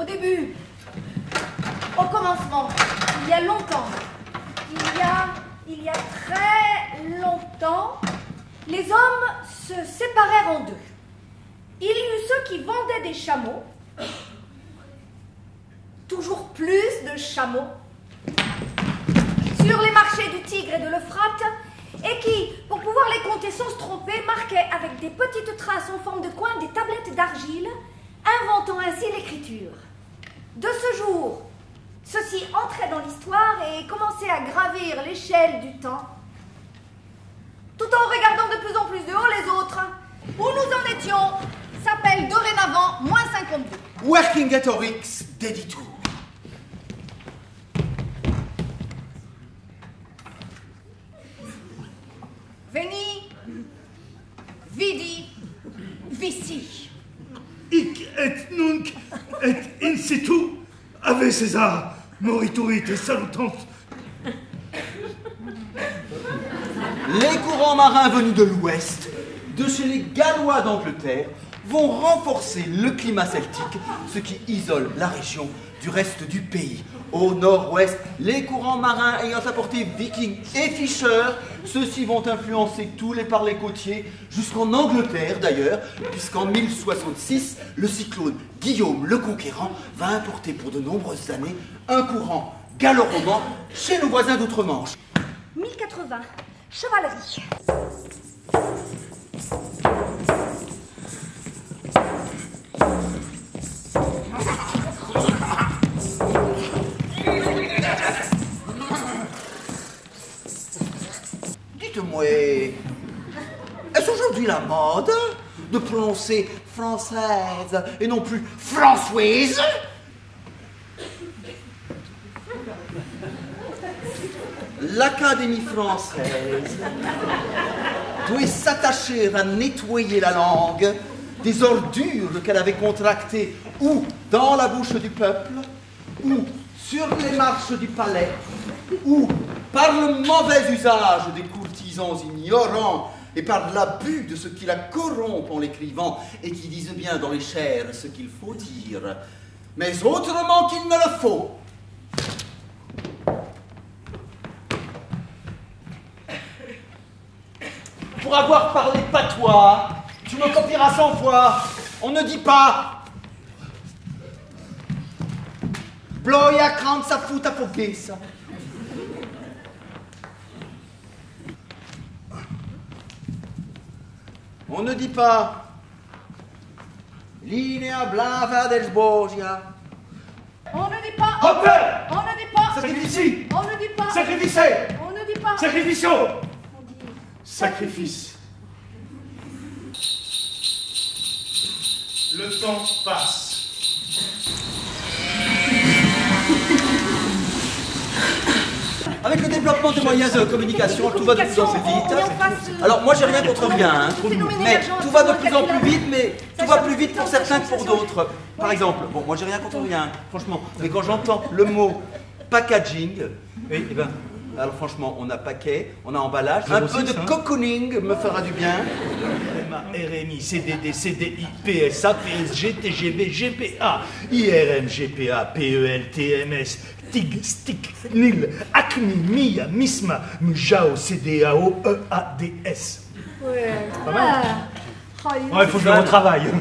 début, au commencement, il y a longtemps, il y a très longtemps, les hommes se séparèrent en deux. Il y eut ceux qui vendaient des chameaux, toujours plus de chameaux, sur les marchés du Tigre et de l'Euphrate, et qui, pour pouvoir les compter sans se tromper, marquaient avec des petites traces en forme de coin des tablettes d'argile, inventant ainsi l'écriture. De ce jour, ceux-ci entraient dans l'histoire et commençaient à gravir l'échelle du temps, tout en regardant de plus en plus de haut les autres. Où nous en étions s'appelle dorénavant -52. Working at Oryx, Deditur. Veni, vidi, vici. Hic et nunc et in situ ave César moriturit et salutant. Les courants marins venus de l'ouest, de chez les Gallois d'Angleterre, vont renforcer le climat celtique, ce qui isole la région du reste du pays. Au nord-ouest, les courants marins ayant apporté vikings et fischeurs, ceux-ci vont influencer tous les parlers côtiers, jusqu'en Angleterre d'ailleurs, puisqu'en 1066, le cyclone Guillaume le Conquérant va importer pour de nombreuses années un courant gallo-roman chez nos voisins d'outre-Manche. 1080, chevalerie. Dites-moi, est-ce aujourd'hui la mode de prononcer française et non plus Françoise? L'Académie française doit s'attacher à nettoyer la langue des ordures qu'elle avait contractées ou dans la bouche du peuple, ou sur les marches du palais, ou par le mauvais usage des courtisans ignorants et par l'abus de ceux qui la corrompent en l'écrivant et qui disent bien dans les chairs ce qu'il faut dire, mais autrement qu'il ne le faut. Pour avoir parlé patois, tu me copieras 100 fois. On ne dit pas Bloia kranza futa fogessa. On ne dit pas Linea blava del Sborgia. On ne dit pas. Hopper! On ne dit pas. Sacrifici! On ne dit pas. Sacrificez! On ne dit pas. Sacrificio! On dit Sacrifice. Le temps passe. Avec le développement des moyens de communication, tout va de plus en plus vite. Alors moi j'ai rien contre rien, hein, mais tout va de plus en plus vite, mais tout va plus vite pour certains que pour d'autres. Par exemple, bon, moi j'ai rien contre rien, franchement, mais quand j'entends le mot packaging, oui, eh ben, alors franchement, on a paquet, on a emballage, un peu de cocooning me fera du bien. RMI, CDD, CDI, PSA, PSG, TGV, GPA, IRM, GPA, PEL, TMS, TIG, STIC, NIL, ACMI, MIA, MISMA, MJAO, CDAO, EADS. Ouais. Pas mal. Ah. Ouais, il faut que je le retravaille.